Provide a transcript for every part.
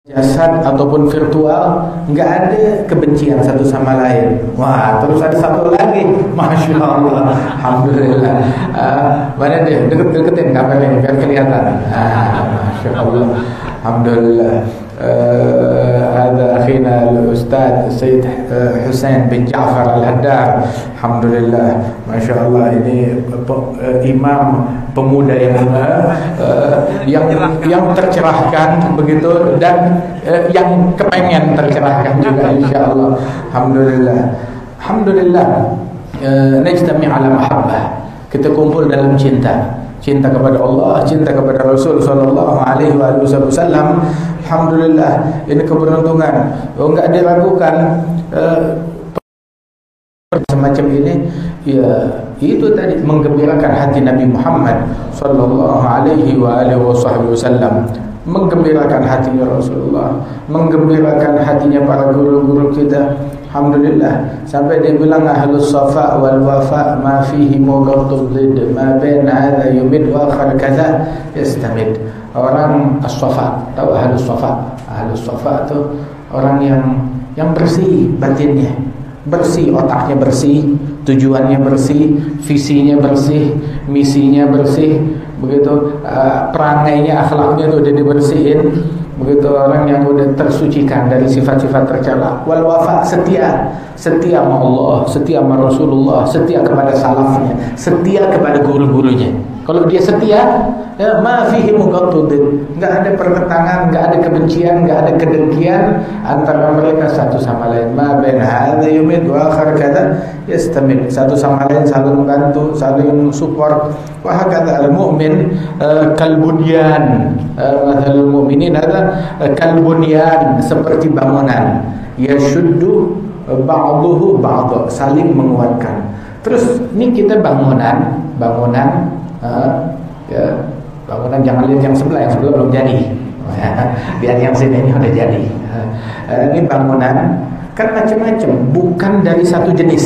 jasad ataupun virtual, nggak ada kebencian satu sama lain. Wah, terus ada satu lagi, masya Allah, alhamdulillah. Mana dia? Deketin kameranya biar kelihatan. Masya Allah, alhamdulillah. Ada akhina Ustaz Sayyid Hussein bin Ja'far Al-Haddad. Alhamdulillah, masya Allah, ini imam pemuda yang tercerahkan begitu, dan yang kepengen tercerahkan juga insyaallah. Alhamdulillah, alhamdulillah. Najtami ala mahabbah, kita kumpul dalam cinta kepada Allah, cinta kepada Rasul sallallahu alaihi wasallam. Alhamdulillah, ini keberuntungan. Enggak diragukan semacam ini, ya itu tadi menggembirakan hati Nabi Muhammad sallallahu alaihi wasallam, menggembirakan hatinya Rasulullah, menggembirakan hatinya para guru-guru kita. Alhamdulillah, sampai dia bilang ahlus safa wal wafa ma fihi mughaddud lid ma bain hadha yumid wa akhar kaza yastamid. Orang as-safa, tahu ahlus safa? Ahlus safa itu orang yang bersih batinnya, bersih otaknya, bersih tujuannya, bersih visinya, bersih misinya, bersih begitu, perangainya, akhlaknya itu udah dibersihin begitu. Orang yang udah tersucikan dari sifat-sifat tercela. Wal wafa, setia sama Allah, setia sama Rasulullah, setia kepada salafnya, setia kepada guru-gurunya. Kalau dia setia, ya ma fihi mughaddud, enggak ada pertentangan, enggak ada kebencian, enggak ada kedengkian antara mereka satu sama lain. Ma bain hadza yumid wa akhar kadza yastamid, satu sama lain saling membantu, saling support. Wa hakadha al-mu'min kalbunyan, mathalul mu'minin hadza kalbunyan, seperti bangunan, yashuddu ba'duhu ba'd, saling menguatkan. Terus ini kita bangunan ya, bangunan jangan lihat yang sebelah belum jadi. Lihat yang sini, ini udah jadi. Ini bangunan kan macam-macam, bukan dari satu jenis,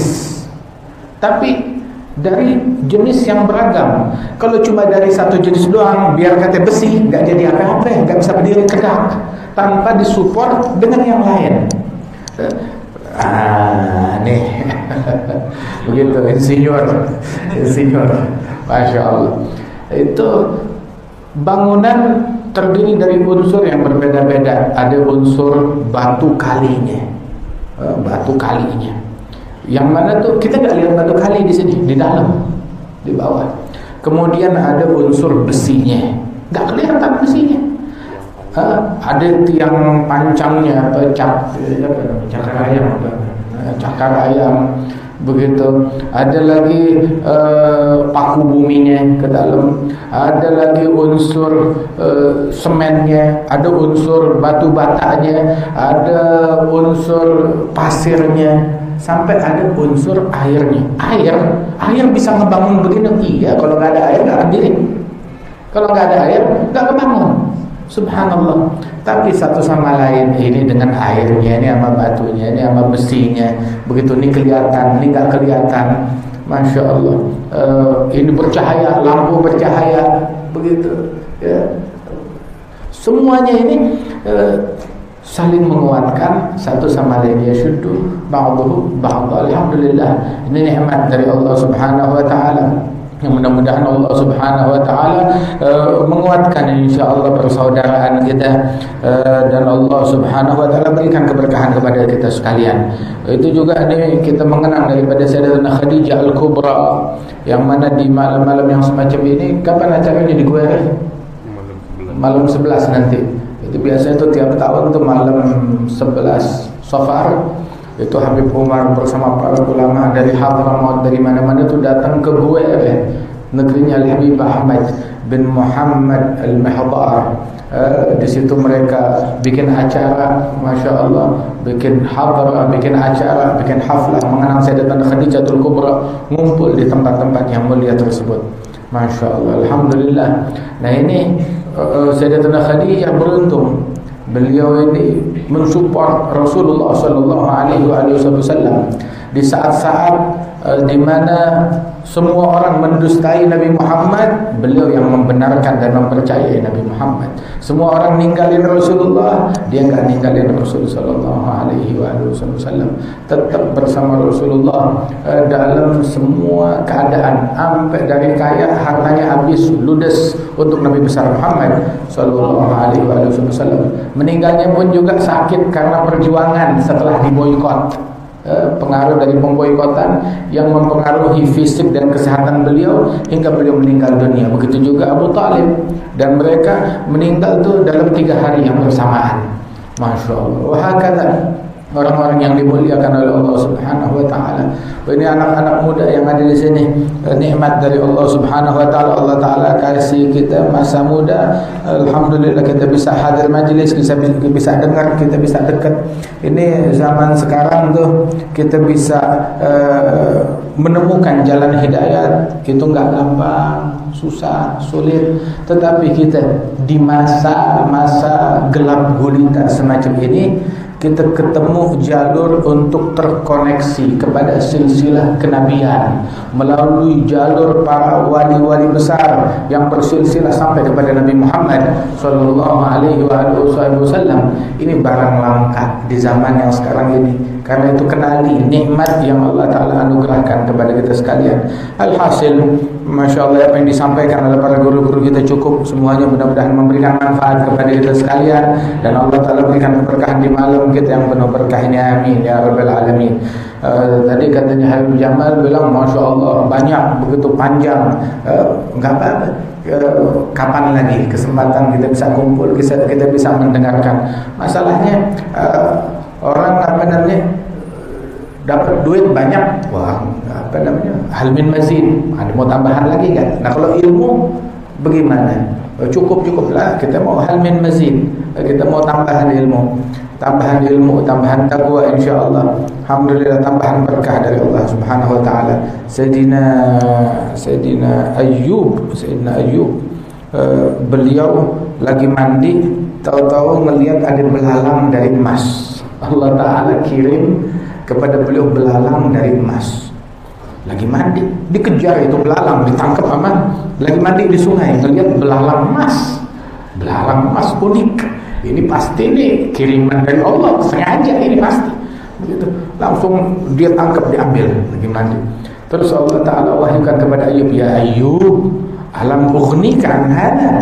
tapi dari jenis yang beragam. Kalau cuma dari satu jenis doang, biar kata besi, nggak jadi apa-apa, nggak bisa berdiri tegak tanpa disupport dengan yang lain. Nih begitu, insinyur, masya Allah. Itu bangunan terdiri dari unsur yang berbeda-beda. Ada unsur batu kalinya, yang mana tuh kita nggak lihat batu kali di sini, di dalam, di bawah. Kemudian ada unsur besinya, nggak kelihatan besinya. Ada tiang pancangnya, cakar ayam begitu. Ada lagi paku buminya ke dalam, ada lagi unsur semennya, ada unsur batu batanya, ada unsur pasirnya, sampai ada unsur airnya. Air bisa ngebangun begini? Iya, kalau nggak ada air nggak berdiri. Kalau nggak ada air nggak kebangun. Subhanallah. Tapi satu sama lain, ini dengan airnya, ini sama batunya, ini sama besinya, begitu, ini kelihatan, ini nggak kelihatan. Masya Allah. Ini bercahaya, lampu bercahaya, begitu ya. Semuanya ini saling menguatkan satu sama lain. Ya syuddu ba'duhu ba'd. Alhamdulillah, ini nikmat dari Allah Subhanahu wa taala. Yang mudah-mudahan Allah Subhanahu wa taala menguatkan insyaallah persaudaraan kita, dan Allah Subhanahu wa taala berikan keberkahan kepada kita sekalian. Itu juga nih kita mengenang daripada Sayyidatina Khadijah Al-Kubra, yang mana di malam-malam yang semacam ini, kapan acaranya di Kuwait? Malam 11 nanti. Itu biasanya itu tiap tahun tuh malam 11 Safar. Itu Habib Umar bersama para ulama dari Hadramaut, dari mana-mana itu datang ke Guwere, negerinya Al-Habib Ahmad bin Muhammad Al-Mihdar. Di situ mereka bikin acara, masya Allah, bikin hadrah, bikin acara, bikin haflah mengenang Sayyidatina Khadijatul Kubra, ngumpul di tempat-tempat yang mulia tersebut. Masya Allah, alhamdulillah. Nah ini Sayyidatina Khadijah beruntung. Beliau ini mensupport Rasulullah sallallahu alaihi wasallam di saat-saat di mana semua orang mendustai Nabi Muhammad, beliau yang membenarkan dan mempercayai Nabi Muhammad. Semua orang ninggalin Rasulullah, dia enggak ninggalin Rasul sallallahu alaihi wasallam. Tetap bersama Rasulullah dalam semua keadaan, sampai dari kaya hartanya habis ludes untuk Nabi besar Muhammad sallallahu alaihi wasallam. Meninggalnya pun juga sakit karena perjuangan setelah diboikot. Pengaruh dari pemboikotan yang mempengaruhi fisik dan kesehatan beliau hingga beliau meninggal dunia. Begitu juga Abu Talib, dan mereka meninggal tuh dalam 3 hari yang bersamaan. Masya Allah. Wahakata orang-orang yang dimuliakan oleh Allah Subhanahu wa taala. Ini anak-anak muda yang ada di sini, nikmat dari Allah Subhanahu wa taala. Allah taala kasih kita masa muda. Alhamdulillah kita bisa hadir majlis, kita bisa dengar, kita bisa dekat. Ini zaman sekarang tuh kita bisa menemukan jalan hidayat itu enggak gampang, susah, sulit. Tetapi kita di masa-masa gelap gulita semacam ini, kita ketemu jalur untuk terkoneksi kepada silsilah kenabian melalui jalur para wali-wali besar yang bersilsilah sampai kepada Nabi Muhammad sallallahu alaihi wasallam. Ini barang langka di zaman yang sekarang ini. Karena itu kenali nikmat yang Allah Ta'ala anugerahkan kepada kita sekalian. Alhasil, Masya Allah, apa yang disampaikan oleh para guru-guru kita cukup. Semuanya mudah-mudahan memberikan manfaat kepada kita sekalian. Dan Allah Ta'ala berikan keberkahan di malam kita yang penuh berkah ini. Amin ya Rabbal Alamin. Tadi katanya Habib Jamal bilang Masya Allah banyak, begitu panjang. Enggak apa-apa. Kapan lagi kesempatan kita bisa kumpul, kita bisa mendengarkan. Masalahnya orang apa namanya dapat duit banyak, wah apa namanya halmin mazid, ada mau tambahan lagi kan? Nah kalau ilmu bagaimana? Cukuplah, kita mau halmin mazid, kita mau tambahan ilmu, tambahan takwa, insyaallah. Alhamdulillah, tambahan berkah dari Allah Subhanahu wa taala. Sayyidina Ayyub, beliau lagi mandi, tahu-tahu melihat ada belalang dari emas. Allah Ta'ala kirim kepada beliau belalang dari emas. Lagi mandi, dikejar itu belalang, ditangkap sama. Lagi mandi di sungai, melihat belalang emas. Belalang emas unik. Ini pasti nih kiriman dari Allah, sengaja ini pasti. Begitu. Langsung dia tangkap, diambil lagi mandi. Terus Allah Ta'ala wahyukan kepada Ayyub, ya Ayyub, alam ughnika an hada.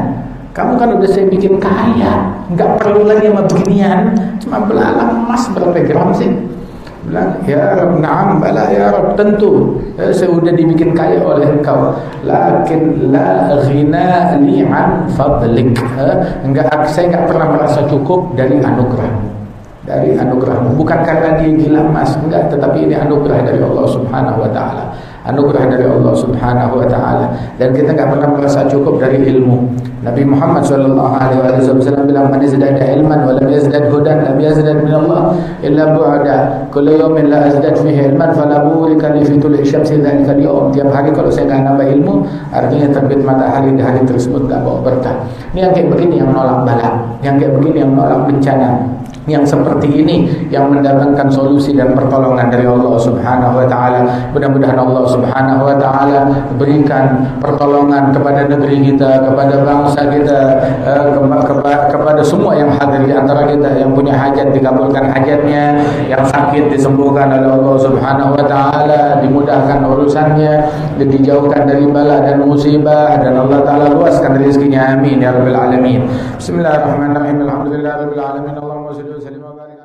Kamu kan udah saya bikin kaya, nggak perlu lagi sama beginian. Cuma belalang emas berapa gram sih? Bilang, ya Rabb, na'am, bala ya Rabb, tentu saya udah dibikin kaya oleh engkau. Lakin la ghina li an fadlik. Saya nggak pernah merasa cukup dari anugerahmu. Dari anugerahmu, bukan karena dia gila emas, enggak, tetapi ini anugerah dari Allah Subhanahu wa taala. Anugerah dari Allah Subhanahu wa taala, dan kita enggak pernah merasa cukup dari ilmu. Nabi Muhammad sallallahu alaihi wasallam bilang, "Man yazdada ilman wa lam yazdad hudan, lam yazdad min Allah illa bu'da. Kullu yawmin la azdad fihi ilman fala burika li fi tul'i syamsi dzalika al-yawm." Tiap hari kalau saya enggak nambah ilmu, artinya terbit matahari di hari tersebut enggak bawa berkah. Ini yang kayak begini yang menolak bala, yang kayak begini yang menolak bencana. Yang seperti ini yang mendatangkan solusi dan pertolongan dari Allah Subhanahu wa taala. Mudah-mudahan Allah Subhanahu wa taala berikan pertolongan kepada negeri kita, kepada bangsa kita, kepada semua yang hadir di antara kita, yang punya hajat dikabulkan hajatnya, yang sakit disembuhkan oleh Allah Subhanahu wa taala, dimudahkan urusannya, dijauhkan dari bala dan musibah, dan Allah taala luaskan rezekinya. Amin ya rabbal alamin. Bismillahirrahmanirrahim. Alhamdulillahirabbil alamin. Allahumma shalli wa sallim wa barik